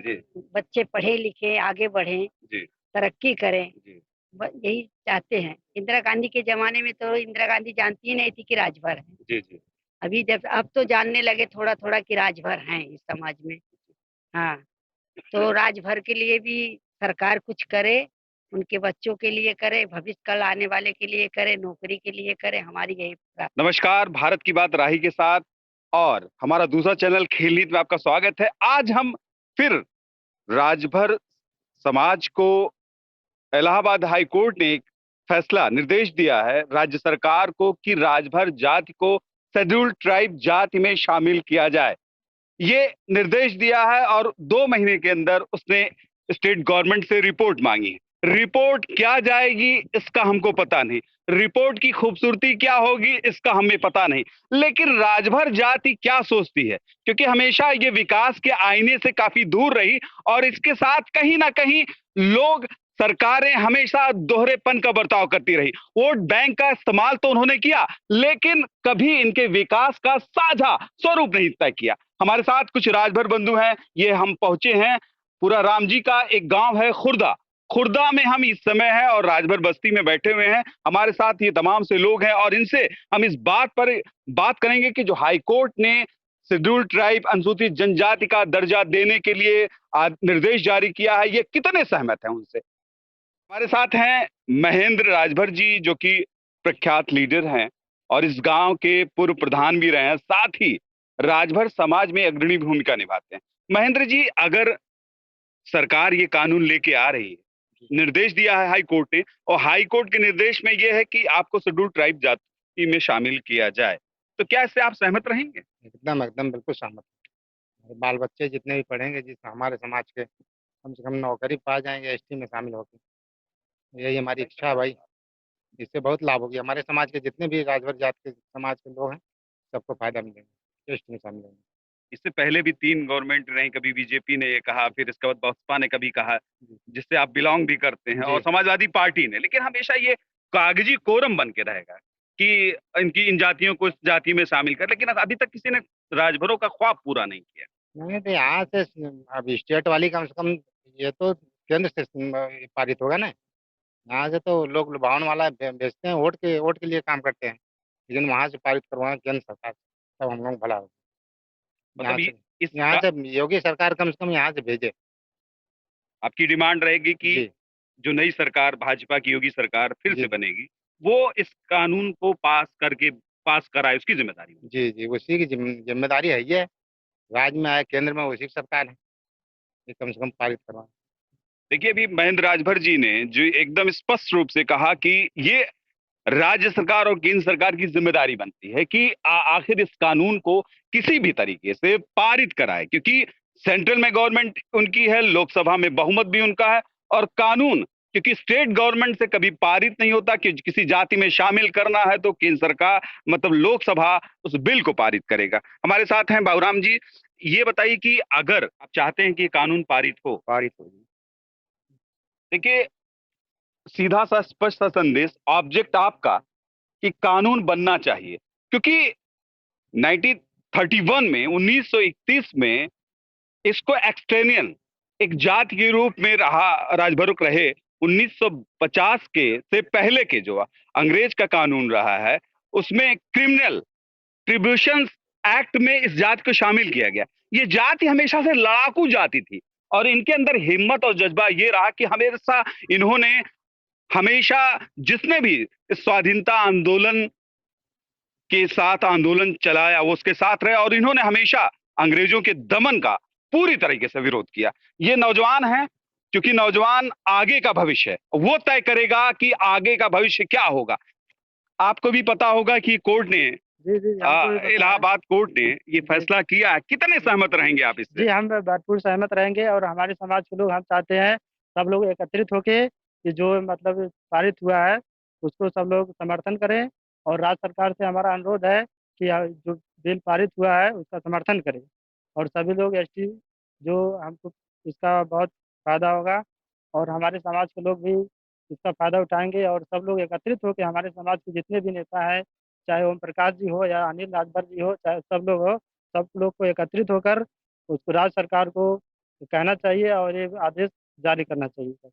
जी, बच्चे पढ़े लिखे आगे बढ़ें, जी, तरक्की करें, जी, यही चाहते हैं। इंदिरा गांधी के जमाने में तो इंदिरा गांधी जानती ही नहीं थी कि राजभर है। जी, जी। अभी जब अब तो जानने लगे थोड़ा थोड़ा कि राजभर हैं इस समाज में। हाँ, तो राजभर के लिए भी सरकार कुछ करे, उनके बच्चों के लिए करे, भविष्य कल आने वाले के लिए करे, नौकरी के लिए करे, हमारी यही नमस्कार, भारत की बात राही के साथ और हमारा दूसरा चैनल खेल नीति में आपका स्वागत है। आज हम फिर राजभर समाज को इलाहाबाद हाई कोर्ट ने एक फैसला निर्देश दिया है राज्य सरकार को कि राजभर जाति को शेड्यूल्ड ट्राइब जाति में शामिल किया जाए। ये निर्देश दिया है और 2 महीने के अंदर उसने स्टेट गवर्नमेंट से रिपोर्ट मांगी है। रिपोर्ट क्या जाएगी इसका हमको पता नहीं, रिपोर्ट की खूबसूरती क्या होगी इसका हमें पता नहीं, लेकिन राजभर जाति क्या सोचती है, क्योंकि हमेशा ये विकास के आईने से काफी दूर रही और इसके साथ कहीं ना कहीं लोग सरकारें हमेशा दोहरेपन का बर्ताव करती रही। वोट बैंक का इस्तेमाल तो उन्होंने किया, लेकिन कभी इनके विकास का साझा स्वरूप नहीं तय किया। हमारे साथ कुछ राजभर बंधु हैं, ये हम पहुंचे हैं पूरा राम जी का एक गांव है खुर्दा। खुर्दा में हम इस समय हैं और राजभर बस्ती में बैठे हुए हैं। हमारे साथ ये तमाम से लोग हैं और इनसे हम इस बात पर बात करेंगे कि जो हाई कोर्ट ने शेड्यूल ट्राइब अनुसूचित जनजाति का दर्जा देने के लिए निर्देश जारी किया है, ये कितने सहमत हैं उनसे। हमारे साथ हैं महेंद्र राजभर जी, जो कि प्रख्यात लीडर हैं और इस गांव के पूर्व प्रधान भी रहे हैं, साथ ही राजभर समाज में अग्रणी भूमिका निभाते हैं। महेंद्र जी, अगर सरकार ये कानून लेके आ रही है, निर्देश दिया है हाई कोर्ट ने और हाई कोर्ट के निर्देश में यह है कि आपको शेड्यूल ट्राइब जाति में शामिल किया जाए, तो क्या इससे आप सहमत रहेंगे? एकदम एकदम बिल्कुल सहमत हूँ। बाल बच्चे जितने भी पढ़ेंगे जिस हमारे समाज के कम से कम नौकरी पा जाएंगे एसटी में शामिल होकर। यही हमारी इच्छा है भाई। इससे बहुत लाभ होगी हमारे समाज के जितने भी राजभर जात के समाज के लोग हैं, सबको फायदा मिलेगा एसटी में शामिल होंगे। इससे पहले भी 3 गवर्नमेंट रही, कभी बीजेपी ने ये कहा, फिर इसके बाद बसपा ने कभी कहा, जी जिससे आप बिलोंग भी करते हैं, और जी समाजवादी पार्टी ने, लेकिन हमेशा ये कागजी कोरम बन के रहेगा कि इनकी इन जातियों को इस जाति में शामिल कर, लेकिन अभी तक किसी ने राजभरों का ख्वाब पूरा नहीं किया। नहीं तो यहाँ से अब स्टेट वाली कम से कम ये तो केंद्र से पारित होगा ना। यहाँ से तो लोग लुभावन वाला बेचते हैं, वोट के लिए काम करते हैं। लेकिन वहां से पारित करवाएं केंद्र सरकार से, तब हम लोग भला हो। यहाँ मतलब से इस यहाँ से योगी सरकार कम से कम यहाँ से भेजे। आपकी डिमांड रहेगी कि जी जो नई सरकार भाजपा की योगी सरकार फिर से जी बनेगी, वो इस कानून को पास कराए, उसकी जिम्मेदारी होगी। जी जी उसी की जिम्मेदारी है ये। राज्य में आए केंद्र में उसी की सरकार है, ये कम से कम पारित करवाएं। देखिए, अभी महेंद्र राजभर जी ने जो एकदम स्पष्ट रूप से कहा कि ये राज्य सरकार और केंद्र सरकार की जिम्मेदारी बनती है कि आखिर इस कानून को किसी भी तरीके से पारित कराए, क्योंकि सेंट्रल में गवर्नमेंट उनकी है, लोकसभा में बहुमत भी उनका है, और कानून क्योंकि स्टेट गवर्नमेंट से कभी पारित नहीं होता कि किसी जाति में शामिल करना है तो केंद्र सरकार मतलब लोकसभा उस बिल को पारित करेगा। हमारे साथ हैं बाबूराम जी, ये बताइए कि अगर आप चाहते हैं कि ये कानून पारित हो, पारित होगी। देखिए, सीधा सा स्पष्ट सा संदेश, ऑब्जेक्ट आपका कि कानून बनना चाहिए, क्योंकि 1931 में 1931 में इसको एक्सटेनियन एक जाति के रूप में रहा, राजभरुक रहे। 1950 के से पहले के जो अंग्रेज का कानून रहा है, उसमें क्रिमिनल ट्रिब्यूशंस एक्ट में इस जाति को शामिल किया गया। ये जाति हमेशा से लड़ाकू जाति थी और इनके अंदर हिम्मत और जज्बा ये रहा कि हमेशा इन्होंने हमेशा जिसने भी इस स्वाधीनता आंदोलन के साथ आंदोलन चलाया वो उसके साथ रहे और इन्होंने हमेशा अंग्रेजों के दमन का पूरी तरीके से विरोध किया। ये नौजवान हैं, क्योंकि नौजवान आगे का भविष्य है, वो तय करेगा कि आगे का भविष्य क्या होगा। आपको भी पता होगा कि कोर्ट ने जी जी हमको भी पता है। इलाहाबाद कोर्ट ने ये जी फैसला किया है। कितने सहमत रहेंगे आप इससे? जी हम भरपूर सहमत रहेंगे और हमारे समाज के लोग हम चाहते हैं सब लोग एकत्रित होके कि जो मतलब पारित हुआ है उसको सब लोग समर्थन करें। और राज्य सरकार से हमारा अनुरोध है कि जो बिल पारित हुआ है उसका समर्थन करें और सभी लोग एसटी जो हमको इसका बहुत फायदा होगा और हमारे समाज के लोग भी इसका फायदा उठाएंगे और सब लोग एकत्रित होकर हमारे समाज के जितने भी नेता हैं, चाहे ओम प्रकाश जी हो या अनिल राजभर जी हो, चाहे सब लोग हो, सब लोग को एकत्रित होकर उसको राज्य सरकार को कहना चाहिए और ये आदेश जारी करना चाहिए सर।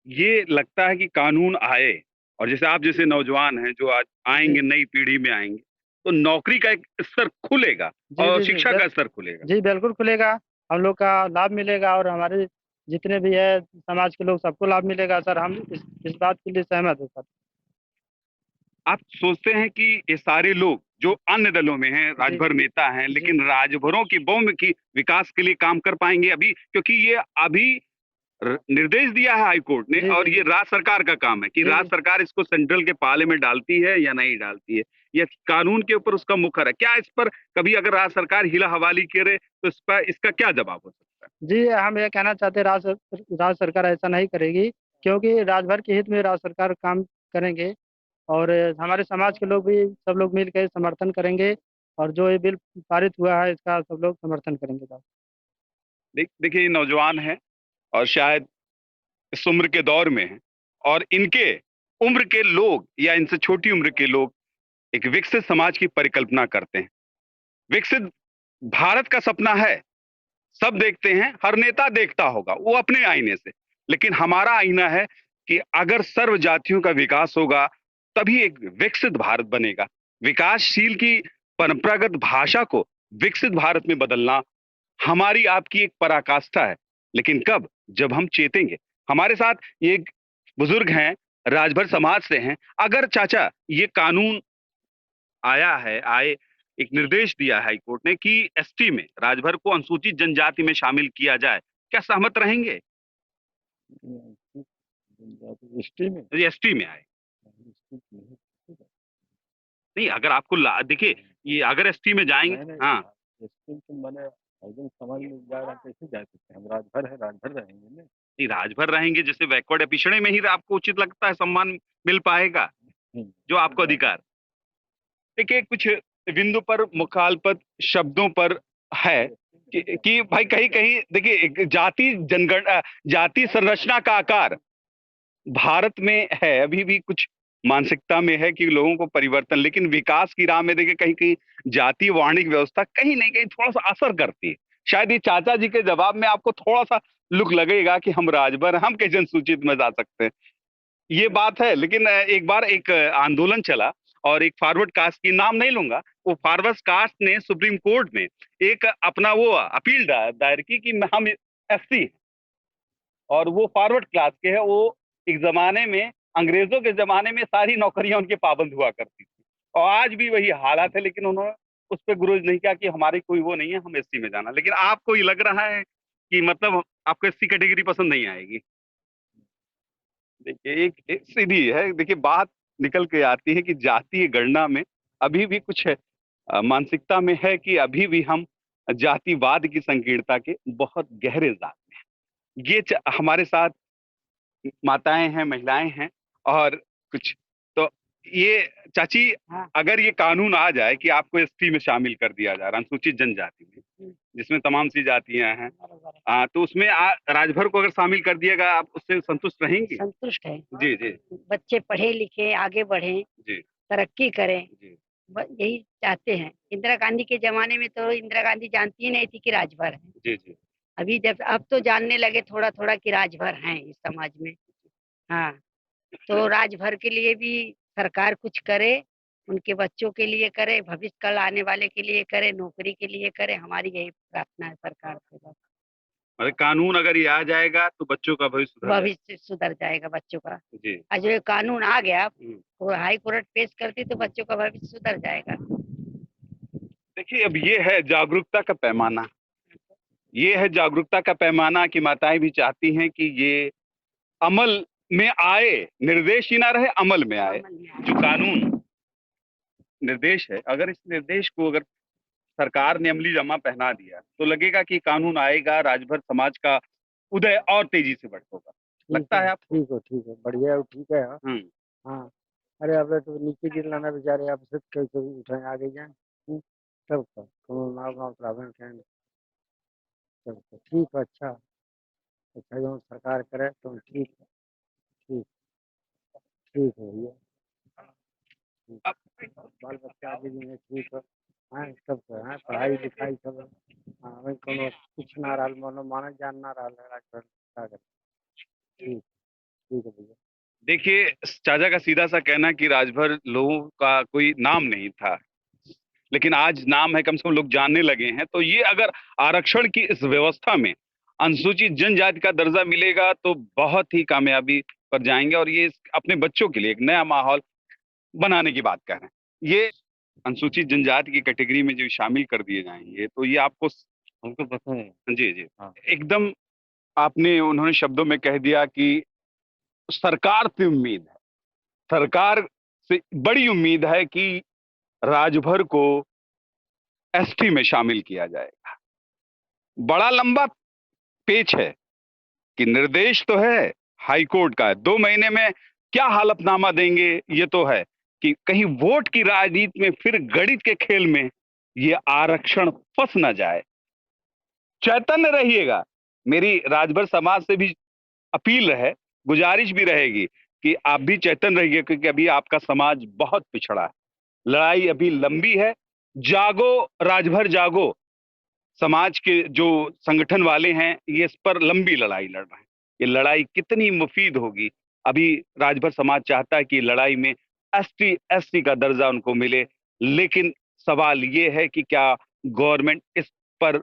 ये लगता है कि कानून आए और जैसे आप जैसे नौजवान हैं जो आज जी आएंगे, नई पीढ़ी में आएंगे, तो नौकरी का एक स्तर खुलेगा जी और जी जी शिक्षा का स्तर खुलेगा। जी बिल्कुल खुलेगा। हम लोग का लाभ मिलेगा और हमारे जितने भी है समाज के लोग सबको लाभ मिलेगा सर। हम इस बात के लिए सहमत है सर। आप सोचते हैं कि ये सारे लोग जो अन्य दलों में हैं, जी राजभर नेता हैं, जी लेकिन राजभरों की बहुम की विकास के लिए काम कर पाएंगे अभी, क्योंकि ये अभी निर्देश दिया है हाई कोर्ट ने जी और जी ये राज्य सरकार का काम है कि जी राज्य जी सरकार इसको सेंट्रल के पाले में डालती है या नहीं डालती है। यह कानून के ऊपर उसका मुखर है। क्या इस पर कभी अगर राज्य सरकार हिला हवाली करे तो इस पर इसका क्या जवाब हो सकता है? जी हम ये कहना चाहते हैं राज्य सरकार ऐसा नहीं करेगी, क्योंकि राजभर के हित में राज्य सरकार काम करेंगे। और हमारे समाज के लोग भी सब लोग मिल कर समर्थन करेंगे। और जो ये बिल पारित हुआ है इसका सब लोग समर्थन करेंगे साहब। देखिए, ये नौजवान है और शायद इस उम्र के दौर में है और इनके उम्र के लोग या इनसे छोटी उम्र के लोग एक विकसित समाज की परिकल्पना करते हैं। विकसित भारत का सपना है, सब देखते हैं, हर नेता देखता होगा वो अपने आईने से, लेकिन हमारा आईना है कि अगर सर्व जातियों का विकास होगा तभी एक विकसित भारत बनेगा। विकासशील की परंपरागत भाषा को विकसित भारत में बदलना हमारी आपकी एक पराकाष्ठा है। लेकिन कब? जब हम चेतेंगे। हमारे साथ ये एक बुजुर्ग हैं, राजभर समाज से हैं। अगर चाचा ये कानून आया है, आए एक निर्देश दिया है हाई कोर्ट ने कि एसटी में राजभर को अनुसूचित जनजाति में शामिल किया जाए, क्या सहमत रहेंगे? हिस्ट्री में ये एसटी में आए। नहीं, अगर आपको देखिए, ये अगर एसटी में जाएंगे, हाँ, मैंने समाज में जा रहा कैसे जा सकते हैं? हम राजभर है, राजभर रहेंगे ना। नहीं राजभर रहेंगे जैसे बैकवर्ड या पिछड़े में ही आपको उचित लगता है सम्मान मिल पाएगा, जो आपको अधिकार। देखिए, कुछ बिंदु पर मुखालपत शब्दों पर है कि भाई कहीं कहीं देखिए एक जाति संरचना का आकार भारत में है अभी भी कुछ मानसिकता में है कि लोगों को परिवर्तन, लेकिन विकास की राह में देखिए कहीं कहीं जाति वाणिक व्यवस्था कहीं नहीं कहीं थोड़ा सा असर करती है। शायद ये चाचा जी के जवाब में आपको थोड़ा सा लुक लगेगा कि हम राजभर हम कैसे अनुसूचित में जा सकते हैं, ये बात है। लेकिन एक बार एक आंदोलन चला और एक फॉरवर्ड कास्ट की नाम नहीं लूंगा, वो फॉरवर्ड कास्ट ने सुप्रीम कोर्ट में एक अपना वो अपील दायर की कि हम एससी और वो फॉरवर्ड क्लास के है। वो एक जमाने में अंग्रेजों के जमाने में सारी नौकरियां उनके पाबंद हुआ करती थी और आज भी वही हालात है, लेकिन उन्होंने उस पर गुरेज नहीं किया कि हमारी कोई वो नहीं है, हम एससी में जाना। लेकिन आपको ये लग रहा है कि मतलब आपको एससी कैटेगरी पसंद नहीं आएगी? देखिए एक सीधी है, देखिए बात निकल के आती है कि जातीय गणना में अभी भी कुछ मानसिकता में है कि अभी भी हम जातिवाद की संकीर्णता के बहुत गहरे जाल में हैं। ये हमारे साथ माताएं हैं, महिलाएं हैं और कुछ तो ये चाची, हाँ अगर ये कानून आ जाए कि आपको एसटी में शामिल कर दिया जा रहा है, अनुसूचित जनजाति में, जिसमें तमाम सी जातियां हैं, बराबर है। तो उसमें राजभर को अगर शामिल कर दिएगा आप उससे संतुष्ट रहेंगी? संतुष्ट है। जी जी बच्चे पढ़े लिखे आगे बढ़े, जी तरक्की करें, जी यही चाहते हैं। इंदिरा गांधी के जमाने में तो इंदिरा गांधी जानती ही नहीं थी कि राजभर है। जी जी। अभी जब अब तो जानने लगे थोड़ा थोड़ा कि राजभर हैं इस समाज में। हाँ, तो राजभर के लिए भी सरकार कुछ करे, उनके बच्चों के लिए करे, भविष्य कल आने वाले के लिए करे, नौकरी के लिए करे। हमारी यही प्रार्थना है सरकार से बस। मतलब कानून अगर ये आ जाएगा तो बच्चों का भविष्य सुधर जाएगा। भविष्य सुधर जाएगा बच्चों का। जी। आज ये कानून आ गया, हम्म। वो हाई कोर्ट पेश करती तो बच्चों का भविष्य सुधर जाएगा। देखिए, अब ये है जागरूकता का पैमाना, ये है जागरूकता का पैमाना कि माताएं भी चाहती हैं कि ये अमल में आए, निर्देश ही ना रहे, अमल में आए। जो कानून निर्देश है, अगर इस निर्देश को अगर सरकार ने अमली जामा पहना दिया तो लगेगा कि कानून आएगा, राजभर समाज का उदय और तेजी से बढ़ होगा। लगता है आपको? ठीक है बढ़िया है, ठीक है। हम्म। हाँ। अरे अब तो नीचे गिर लाना बेचारे, आप सब कैसे उठाए आगे जाए। सब नाव प्रावधान करें। सब ठीक है। अच्छा अच्छा जो सरकार करे तो ठीक है। ठीक ठीक है भैया। अब बाल बच्चा आगे भी है, ठीक है। हाँ सब है, हाँ पढ़ाई लिखाई सब है। हमें कोनो कुछ ना रहल मनो मानक जान ना रहल है राजभर का करे। ठीक ठीक है भैया। देखिए, चाचा का सीधा सा कहना कि राजभर लोगों का कोई नाम नहीं था, लेकिन आज नाम है, कम से कम लोग जानने लगे हैं। तो ये अगर आरक्षण की इस व्यवस्था में अनुसूचित जनजाति का दर्जा मिलेगा तो बहुत ही कामयाबी पर जाएंगे, और ये अपने बच्चों के लिए एक नया माहौल बनाने की बात कर रहे हैं। ये अनुसूचित जनजाति की कैटेगरी में जो शामिल कर दिए जाएंगे तो ये आपको, हमको पता है। जी जी, हाँ। एकदम आपने उन्होंने शब्दों में कह दिया कि सरकार से उम्मीद है, सरकार से बड़ी उम्मीद है कि राजभर को एसटी में शामिल किया जाएगा। बड़ा लंबा पेच है कि निर्देश तो है हाई कोर्ट का, 2 महीने में क्या हलफनामा देंगे ये तो है, कि कहीं वोट की राजनीति में फिर गणित के खेल में ये आरक्षण फंस ना जाए। चैतन्य रहिएगा, मेरी राजभर समाज से भी अपील है, गुजारिश भी रहेगी कि आप भी चैतन्य रहिए, क्योंकि अभी आपका समाज बहुत पिछड़ा है, लड़ाई अभी लंबी है। जागो राजभर जागो, समाज के जो संगठन वाले हैं ये इस पर लंबी लड़ाई लड़ रहे हैं। ये लड़ाई कितनी मुफीद होगी, अभी राजभर समाज चाहता है कि लड़ाई में एसटी एससी का दर्जा उनको मिले, लेकिन सवाल ये है कि क्या गवर्नमेंट इस पर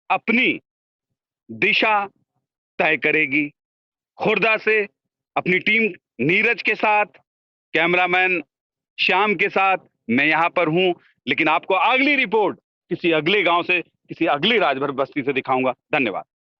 अपनी दिशा तय करेगी। खुर्दा से अपनी टीम नीरज के साथ, कैमरामैन श्याम के साथ मैं यहां पर हूं, लेकिन आपको अगली रिपोर्ट किसी अगले गांव से, किसी अगली राजभर बस्ती से दिखाऊंगा। धन्यवाद।